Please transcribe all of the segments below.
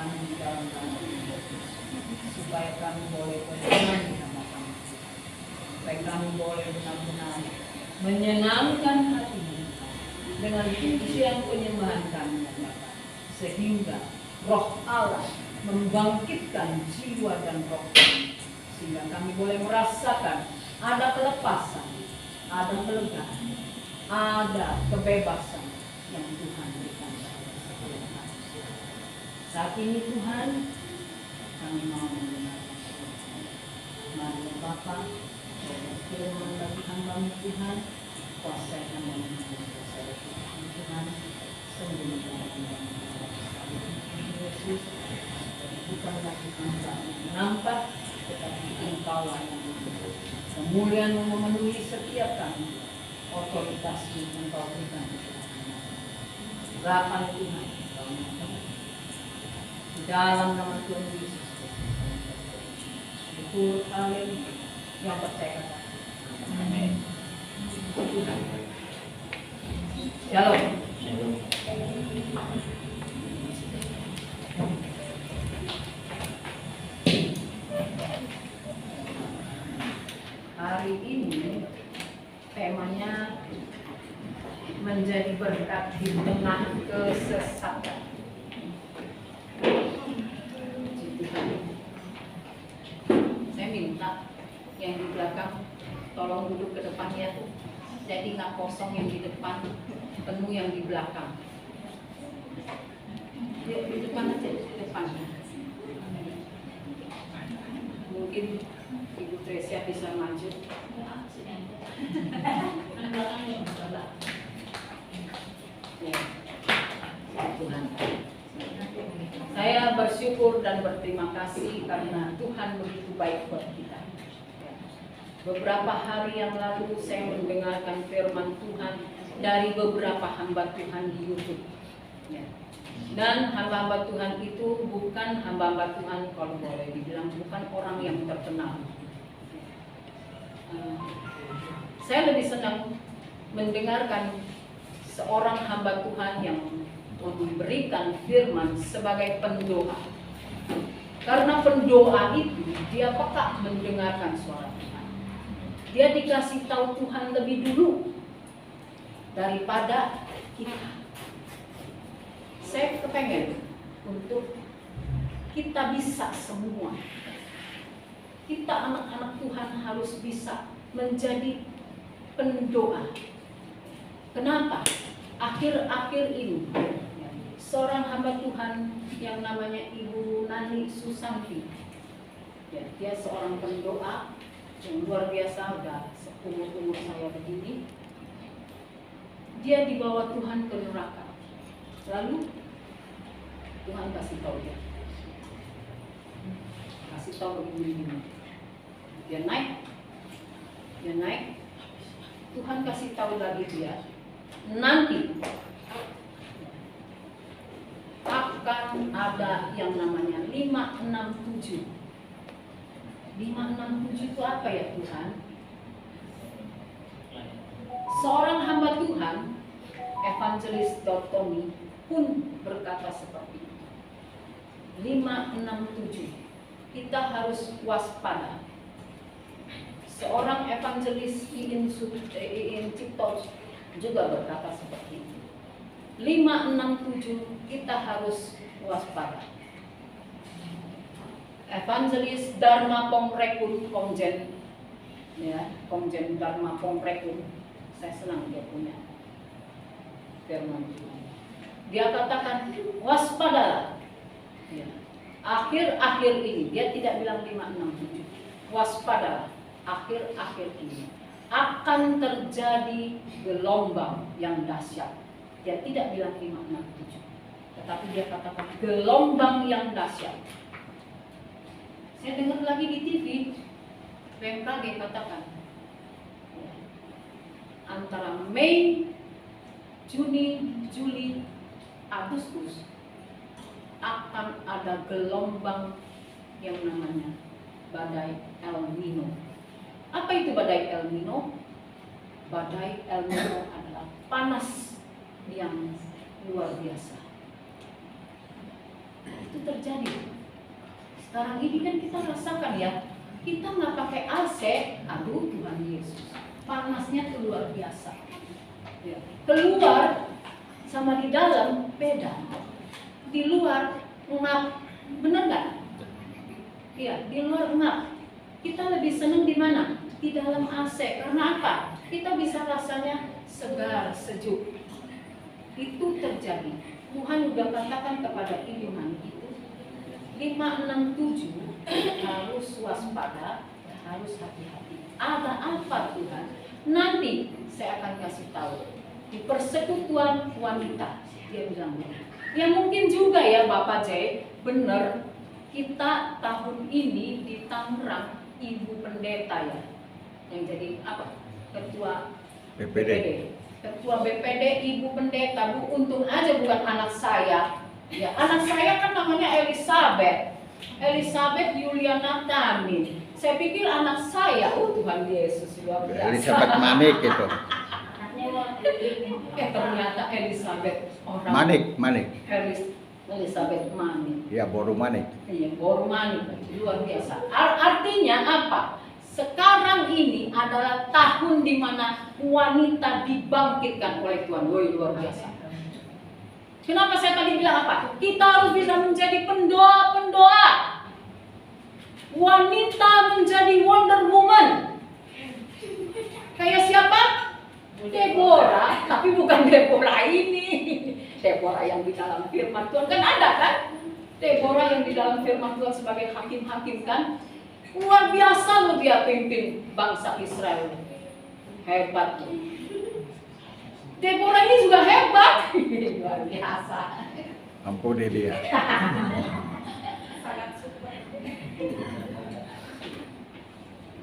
kami di dalam nama Yesus, supaya kami boleh berkenan di hadapan Tuhan, supaya kami boleh benar-benar menyenangkan hatimu dengan pujian penyembahan kami ya Bapa, sehingga Roh Allah membangkitkan jiwa dan roh kami, sehingga kami boleh merasakan ada kelepasan, ada kelegaan, ada kebebasan yang Tuhan berikan kepada setiap manusia. Saat ini Tuhan, kami mau mendengarkan firman-Mu. Mari ya Bapa, firman bagi hamba-Mu Tuhan, kuasai hamba-Mu Tuhan, sembunyikan hamba-Mu Yesus, bukan lagi hamba yang nampak, tetapi Engkaulah yang kemuliaan memenuhi setiap kami. Otoritas yang Engkau berikan kepada kami. Urapan Tuhan, di dalam nama Tuhan Yesus. Syukur, haleluya. Yang percaya kata. Amin. Tuhan. Shalom. Hari ini temanya menjadi berkat di tengah kesesatan. Saya minta yang di belakang tolong duduk ke depan ya. Jadi nggak kosong yang di depan, penuh yang di belakang. Di depan aja, di depan. Mungkin Ibu Tresia bisa maju. Ya. Tuhan. Saya bersyukur dan berterima kasih karena Tuhan begitu baik buat kita. Beberapa hari yang lalu saya mendengarkan firman Tuhan dari beberapa hamba Tuhan di YouTube. Ya. Dan hamba-hamba Tuhan itu bukan hamba-hamba Tuhan, kalau boleh dibilang bukan orang yang terkenal. Saya lebih senang mendengarkan seorang hamba Tuhan yang memberikan firman sebagai pendoa. Karena pendoa itu dia peka mendengarkan suara Tuhan. Dia dikasih tahu Tuhan lebih dulu daripada kita. Saya kepengen untuk kita bisa semua. Kita anak-anak Tuhan harus bisa menjadi pendoa. Kenapa? Akhir-akhir ini seorang hamba Tuhan yang namanya Ibu Nani Susanti, ya, dia seorang pendoa yang luar biasa, udah umur saya begini. Dia dibawa Tuhan ke neraka. Lalu Tuhan kasih tahu dia, kasih tahu begini. Dia naik. Tuhan kasih tahu lagi dia, nanti akan ada yang namanya 567. 567 itu apa ya Tuhan? Seorang hamba Tuhan, Evangelis Tommy pun berkata seperti itu. 567. Kita harus waspada. Seorang evangelis Iin Cipto juga berkata seperti itu. 567 kita harus waspada. Evangelis Dharma Pongrekun Komjen, ya, Komjen Dharma Pongrekun, saya senang dia punya firman Tuhan. Dia katakan waspadalah. Ya. Akhir-akhir ini dia tidak bilang 567. Waspadalah. Akhir-akhir ini akan terjadi gelombang yang dahsyat. Dia tidak bilang 567, tetapi dia katakan gelombang yang dahsyat. Saya dengar lagi di TV, BMKG katakan antara Mei, Juni, Juli, Agustus akan ada gelombang yang namanya badai El Nino. Apa itu badai El Nino? Badai El Nino adalah panas yang luar biasa. itu terjadi. Sekarang ini kan kita rasakan ya, kita nggak pakai AC, aduh Tuhan Yesus, panasnya tuh luar biasa. Ya. Keluar sama di dalam beda. Di luar ngap, bener nggak? Iya, di luar ngap. Kita lebih senang di mana? Di dalam AC. Karena apa? Kita bisa rasanya segar, sejuk. Itu terjadi. Tuhan juga katakan kepada Iman itu 567 harus waspada, harus hati-hati. Ada apa Tuhan? Nanti saya akan kasih tahu. Di persekutuan wanita, dia bilang, ya mungkin juga ya Bapak J, benar kita tahun ini di Tangerang Ibu Pendeta ya, yang jadi apa? Ketua BPD. Ketua BPD Ibu Pendeta. Bu, untung aja bukan anak saya. Ya, anak saya kan namanya Elizabeth Yuliana Tamin. Saya pikir anak saya, Tuhan Yesus luar biasa. Elizabeth Manik itu. Ternyata Elizabeth orang Manik. Elizabeth Manik. Ya, Boru Manik. Iya, Boru Manik, luar biasa. Artinya apa? Sekarang ini adalah tahun di mana wanita dibangkitkan oleh Tuhan. Woi, luar biasa. Kenapa saya tadi bilang apa? Kita harus bisa menjadi pendoa-pendoa. Wanita menjadi Wonder Woman. Kayak siapa? Deborah, tapi bukan Deborah ini. Deborah yang di dalam firman Tuhan kan ada kan? Deborah yang di dalam firman Tuhan sebagai hakim-hakim kan? Luar biasa loh dia pimpin bangsa Israel. Hebat tuh. Deborah ini juga hebat. Luar biasa. Ampuni dia. Sangat super.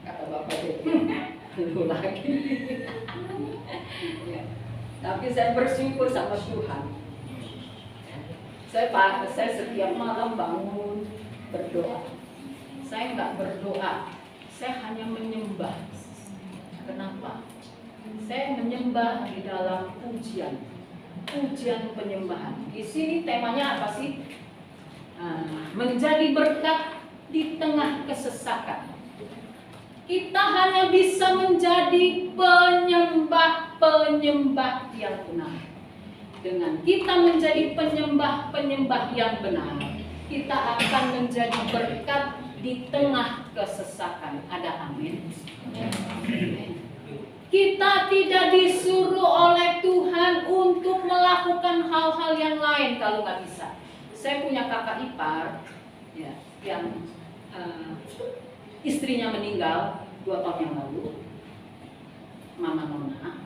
Kata Bapak Deborah lagi. Ya. Tapi saya bersyukur sama Tuhan. Saya setiap malam bangun berdoa. Saya nggak berdoa, saya hanya menyembah. Kenapa? Saya menyembah di dalam pujian penyembahan. Di sini temanya apa sih? Menjadi berkat di tengah kesesakan. Kita hanya bisa menjadi penyembah yang benar. Dengan kita menjadi penyembah yang benar, kita akan menjadi berkat di tengah kesesakan. Ada amin. Kita tidak disuruh oleh Tuhan untuk melakukan hal-hal yang lain kalau nggak bisa. Saya punya kakak ipar ya, yang istrinya meninggal 2 tahun yang lalu, Mama Nona.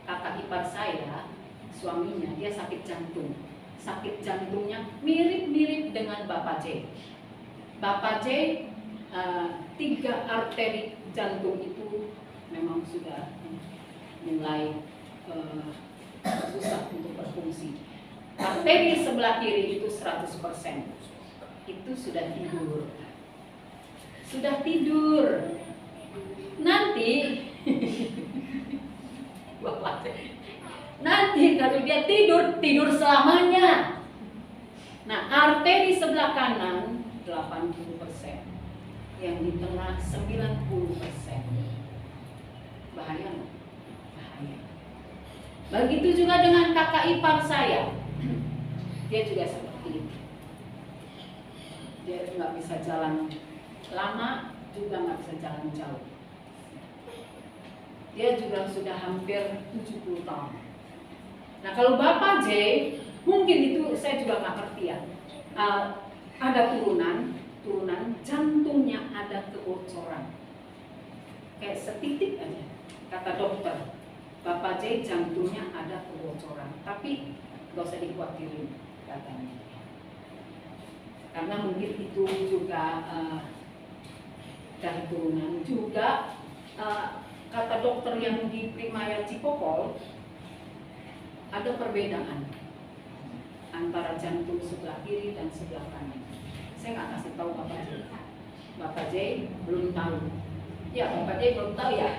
Kakak ipar saya, suaminya dia sakit jantung. Sakit jantungnya mirip-mirip dengan Bapak J. Bapak J, 3 arteri jantung itu memang sudah mulai susah untuk berfungsi. Arteri sebelah kiri itu 100%. Itu sudah tidur. Nanti kalau dia tidur selamanya. Nah, arteri sebelah kanan 80%, yang di tengah 90%. Bahaya. Begitu juga dengan kakak ipar saya. Dia juga seperti itu. Dia nggak bisa jalan lama, juga nggak bisa jalan jauh. Dia juga sudah hampir 70 tahun. Nah, kalau Bapak J, mungkin itu saya juga nggak ngerti ya. Ada turunan jantungnya ada kebocoran. Kayak setitik aja. Kata dokter, Bapak J jantungnya ada kebocoran. Tapi nggak usah dikhawatirin katanya. Karena mungkin itu juga dari turunan juga. Kata dokter yang di Primaya Cikokol, ada perbedaan antara jantung sebelah kiri dan sebelah kanan. Saya nggak kasih tahu Bapak J. Bapak J belum tahu. Ya, Bapak J belum tahu ya.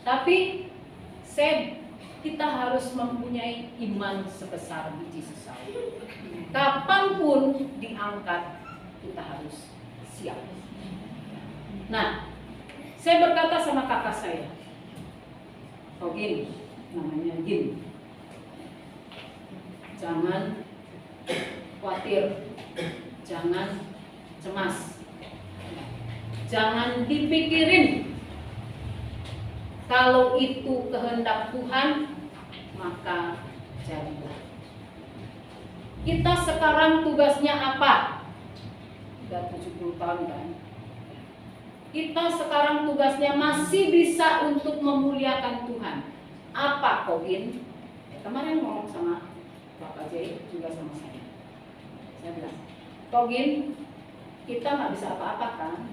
Tapi saya kita harus mempunyai iman sebesar biji sesawi. Kapanpun diangkat, kita harus siap. Nah, saya berkata sama kakak saya, Gin, namanya Gin, jangan khawatir, jangan cemas, jangan dipikirin. Kalau itu kehendak Tuhan, maka jadilah. Kita sekarang tugasnya apa? Sudah 70 tahun kan? Kita sekarang tugasnya masih bisa untuk memuliakan Tuhan. Apa, Kogin? Kemarin ngomong sama Bapak J juga sama saya. Saya bilang, Kogin, kita nggak bisa apa-apa kan?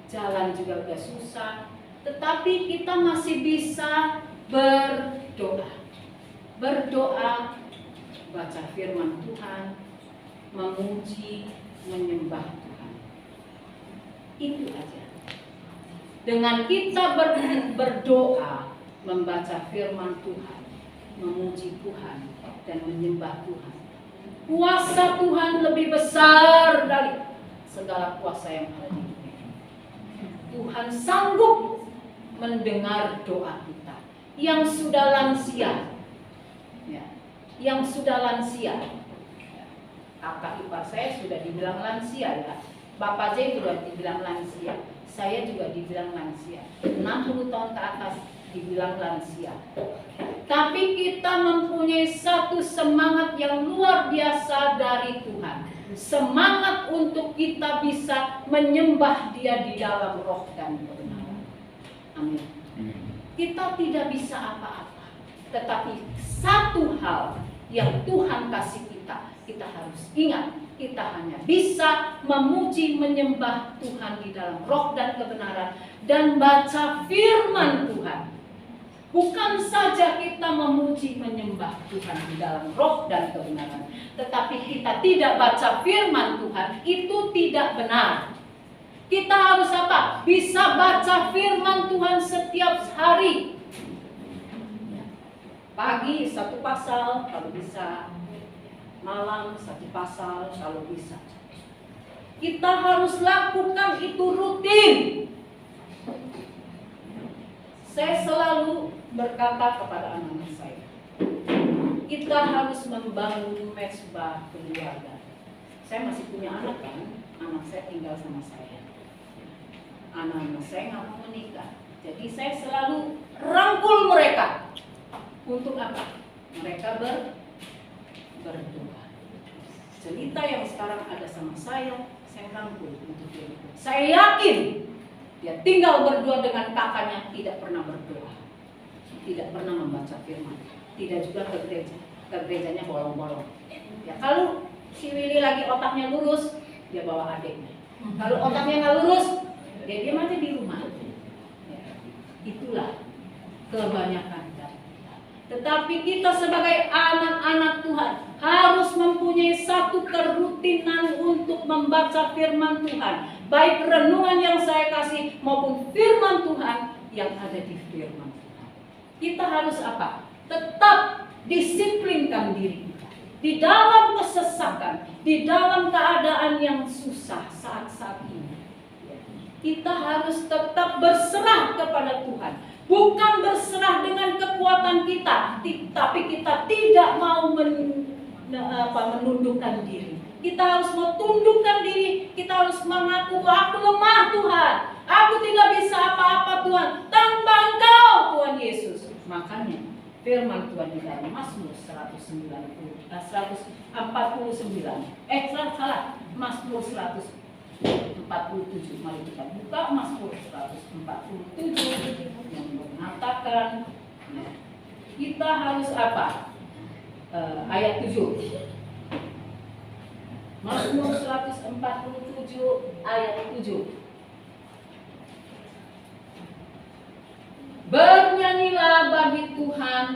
Jalan juga udah susah. Tetapi kita masih bisa berdoa. Berdoa, baca firman Tuhan, memuji, menyembah Tuhan. Itu aja. Dengan kita berdoa, membaca firman Tuhan, memuji Tuhan, dan menyembah Tuhan, kuasa Tuhan lebih besar dari segala kuasa yang ada di dunia. Tuhan sanggup mendengar doa kita yang sudah lansia, ya, yang sudah lansia. Kakak ipar saya sudah dibilang lansia, ya. Bapak J juga dibilang lansia, saya juga dibilang lansia. 60 tahun ke atas dibilang lansia. Tapi kita mempunyai satu semangat yang luar biasa dari Tuhan. Semangat untuk kita bisa menyembah Dia di dalam roh dan kebenaran. Amin. Kita tidak bisa apa-apa, tetapi satu hal yang Tuhan kasih kita harus ingat, kita hanya bisa memuji menyembah Tuhan di dalam roh dan kebenaran dan baca firman Tuhan. Bukan saja kita memuji menyembah Tuhan di dalam roh dan kebenaran, tetapi kita tidak baca firman Tuhan, itu tidak benar. Kita harus apa? Bisa baca firman Tuhan setiap hari. Pagi satu pasal kalau bisa, malam satu pasal kalau bisa. Kita harus lakukan itu rutin. Saya selalu berkata kepada anak-anak saya, kita harus membangun mesbah keluarga. Saya masih punya anak kan, anak saya tinggal sama saya. Anak-anak saya nggak mau menikah, jadi saya selalu rangkul mereka. Untuk apa? Mereka berdoa. Cerita yang sekarang ada sama saya rangkul untuk dia. Saya yakin dia tinggal berdua dengan kakaknya, tidak pernah berdoa, tidak pernah membaca firman, tidak juga ke gereja. Ke gerejanya bolong-bolong. Ya, kalau si Willy lagi otaknya lurus, dia bawa adiknya. Kalau otaknya nggak lurus, dia diam aja di rumah. Ya, itulah kebanyakan dari kita. Tetapi kita sebagai anak-anak Tuhan harus mempunyai satu kerutinan untuk membaca firman Tuhan. Baik renungan yang saya kasih maupun firman Tuhan yang ada di firman Tuhan. Kita harus apa? Tetap disiplinkan diri kita. Di dalam kesesakan, di dalam keadaan yang susah saat-saat ini. Kita harus tetap berserah kepada Tuhan. Bukan berserah dengan kekuatan kita, tapi kita tidak mau menundukkan diri. Kita harus tundukkan diri. Kita harus mengaku bahwa aku lemah Tuhan. Aku tidak bisa apa-apa Tuhan. Tanpa Engkau Tuhan Yesus. Makanya firman Tuhan di dalam Mazmur 149. Mazmur 147. Mari kita buka Mazmur 147 yang mengatakan kita harus apa? Ayat 7. Mazmur 147 ayat 7. Bernyanyilah bagi Tuhan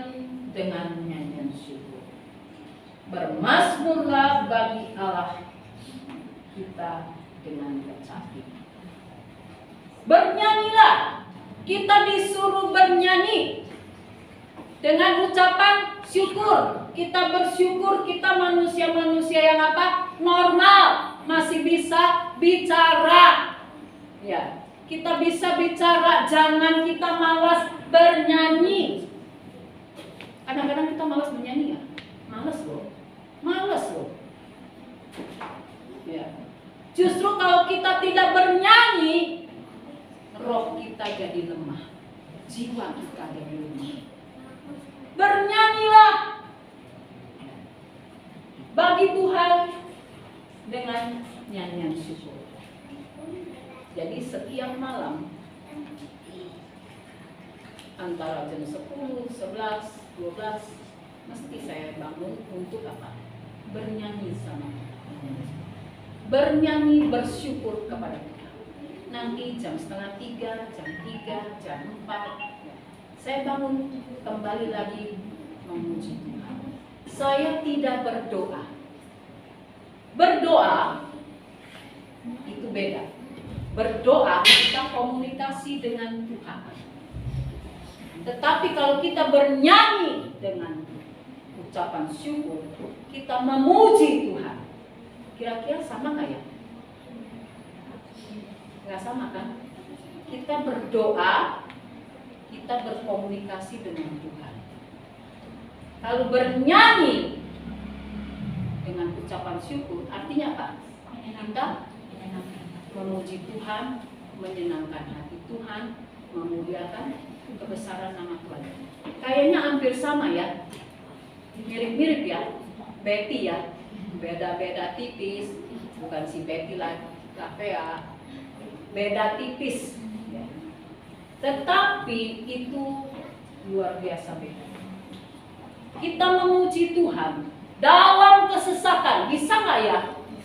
dengan nyanyian syukur. Bermazmurlah bagi Allah kita dengan kecapi. Bernyanyilah. Kita disuruh bernyanyi. Dengan ucapan syukur. Kita bersyukur kita manusia-manusia yang apa? Normal. Masih bisa bicara. Ya, kita bisa bicara. Jangan kita malas bernyanyi. Kadang-kadang kita malas bernyanyi ya. Malas loh. Ya. Justru kalau kita tidak bernyanyi, roh kita jadi lemah, jiwa kita jadi lemah. Bernyanyilah bagi Tuhan dengan nyanyian syukur. Jadi setiap malam antara jam 10, 11, 12 mesti saya bangun untuk apa? Bernyanyi sama Tuhan. Bernyanyi bersyukur kepada Tuhan. Nanti jam 2:30, jam 3, jam 4 saya bangun kembali lagi memuji Tuhan. Saya tidak berdoa. Berdoa itu beda. Berdoa kita komunikasi dengan Tuhan. Tetapi kalau kita bernyanyi dengan ucapan syukur, kita memuji Tuhan. Kira-kira sama nggak ya? Nggak sama kan? Kita berdoa, kita berkomunikasi dengan Tuhan. Kalau bernyanyi dengan ucapan syukur, artinya apa? Kita memuji Tuhan, menyenangkan hati Tuhan, memuliakan kebesaran nama Tuhan. Kayaknya hampir sama ya, mirip-mirip ya, Betty ya, beda-beda tipis, bukan si Betty lagi, Kavea, beda tipis. Tetapi itu luar biasa beda. Kita memuji Tuhan dalam kesesakan, bisa nggak ya?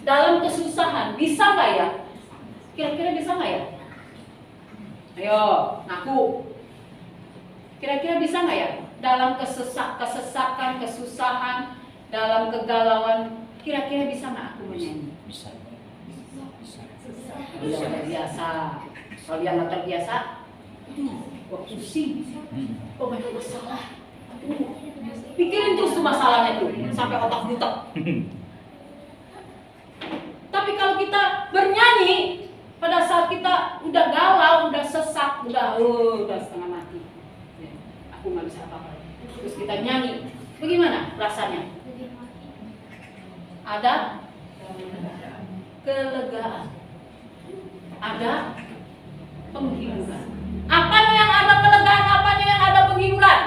Dalam kesusahan, bisa nggak ya? Kira-kira bisa nggak ya? Ayo, ngaku. Kira-kira bisa nggak ya? Dalam kesesakan, kesusahan, dalam kegalauan, kira-kira bisa nggak aku menyanyi? Bisa. Yang terbiasa. Kalau yang nggak terbiasa, wah pusing. Oh banyak masalah. Pikirin terus tuh masalahnya tuh sampai otak butek. Tapi kalau kita bernyanyi pada saat kita udah galau, udah sesak, udah setengah mati, aku nggak bisa apa-apa. Terus kita nyanyi, bagaimana rasanya? Ada kelegaan, ada penghiburan. Apanya yang ada kelegaan, apanya yang ada penghiburan?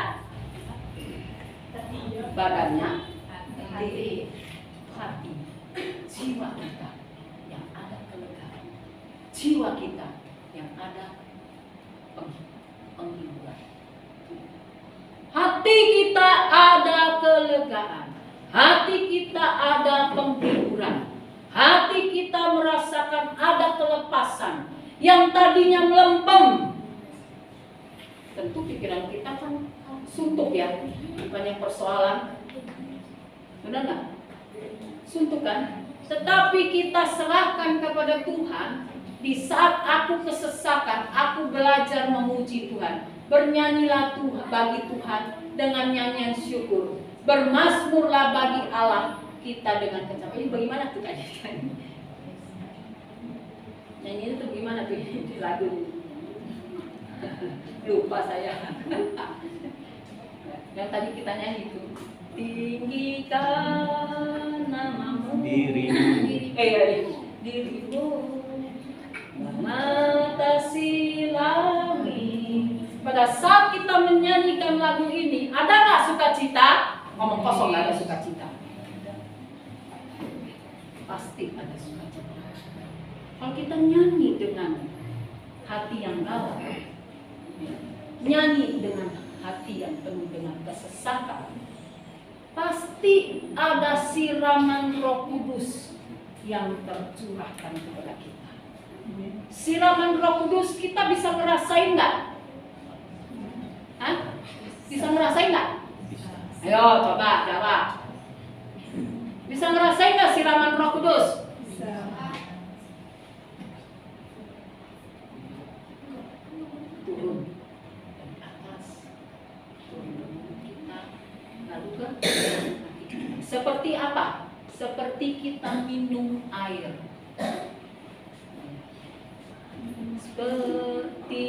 Badannya, hati, jiwa kita yang ada kelegaan, jiwa kita yang ada penghiburan. Hati kita ada kelegaan, hati kita ada penghiburan, hati kita merasakan ada kelepasan yang tadinya melempem. Tentu pikiran kita kan suntuk ya, banyak persoalan, benar nggak? Suntuk kan? Tetapi kita serahkan kepada Tuhan. Di saat aku kesesakan, aku belajar memuji Tuhan. Bernyanyilah Tuhan bagi Tuhan dengan nyanyian syukur. Bermazmurlah bagi Allah kita dengan kencang. Ini bagaimana tuh tadi? Nyanyi itu gimana tuh di lagu ini? Lupa saya. Yang tadi kita nyanyi itu, tinggikan namamu, dirimu mengatasi langit. Pada saat kita menyanyikan lagu ini, ada nggak sukacita? Ngomong kosong, nggak ada sukacita. Pasti ada sukacita. Kalau kita nyanyi dengan hati yang galau, nyanyi dengan hati yang penuh dengan kesesakan, pasti ada siraman Roh Kudus yang tercurahkan kepada kita. Siraman Roh Kudus kita bisa ngerasain nggak? Hah? Bisa ngerasain nggak? Ayo coba jawab. Bisa ngerasain nggak siraman Roh Kudus? Turun dari atas, turun dari bukit, lalu ke hati. Seperti apa? Seperti kita minum air. Seperti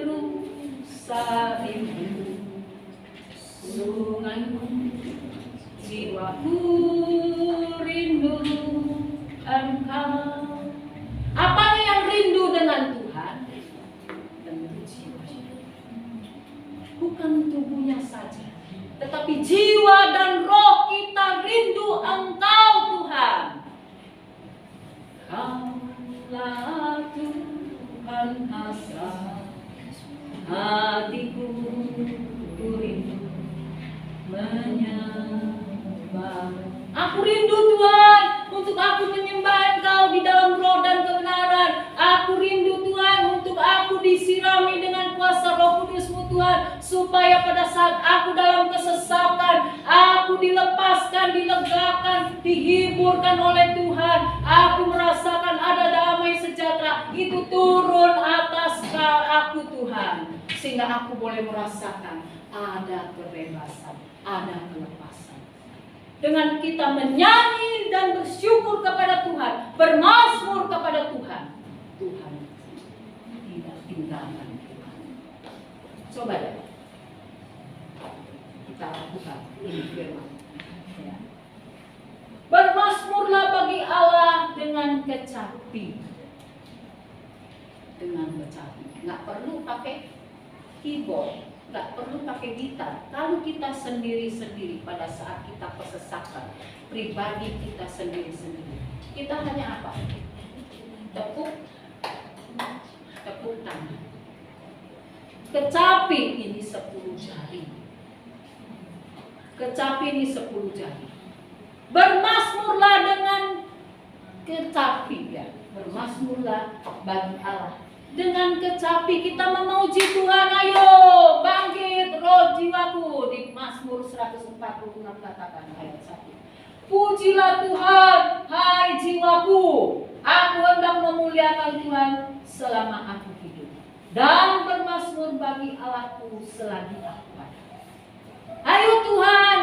rusa ibu, sungaimu, jiwaku rindu engkau. Apa yang rindu dengan Tuhan? Tentu jiwa. Bukan tubuhnya saja, tetapi jiwa dan roh kita rindu Engkau, Tuhan. Kaulah Tuhan asa hatiku, ku rindu menyembah. Aku rindu Tuhan untuk aku menyembah Engkau di dalam roh dan kebenaran. Aku rindu Tuhan untuk aku disirami dengan kuasa Roh Kudus-Mu Tuhan, supaya pada saat aku dalam kesesakan, aku dilepaskan, dilegakan, dihiburkan oleh Tuhan. Aku merasakan ada damai sejahtera itu turun atas aku Tuhan, sehingga aku boleh merasakan ada kebebasan, ada kelepasan. Dengan kita menyanyi dan bersyukur kepada Tuhan, bermazmur kepada Tuhan, Tuhan tidak tinggalkan kita. Coba deh kita lakukan ini firman. Ya. Bermazmurlah bagi Allah dengan kecapi. Dengan kecapi. Nggak perlu pakai keyboard, nggak perlu pakai gitar. Kalau kita sendiri-sendiri pada saat kita kesesakan, pribadi kita sendiri-sendiri, kita hanya apa? Tepuk tangan. Kecapi ini 10 jari. Kecapi ini 10 jari. Bermazmurlah dengan kecapi, ya. Bermazmurlah bagi Allah dengan kecapi. Kita memuji Tuhan. Ayo bangkit roh jiwaku. Di Mazmur 146 katakan ayat 1. Pujilah Tuhan, hai jiwaku. Aku hendak memuliakan Tuhan selama aku hidup, dan bermazmur bagi Allahku selagi aku ada. Ayo Tuhan,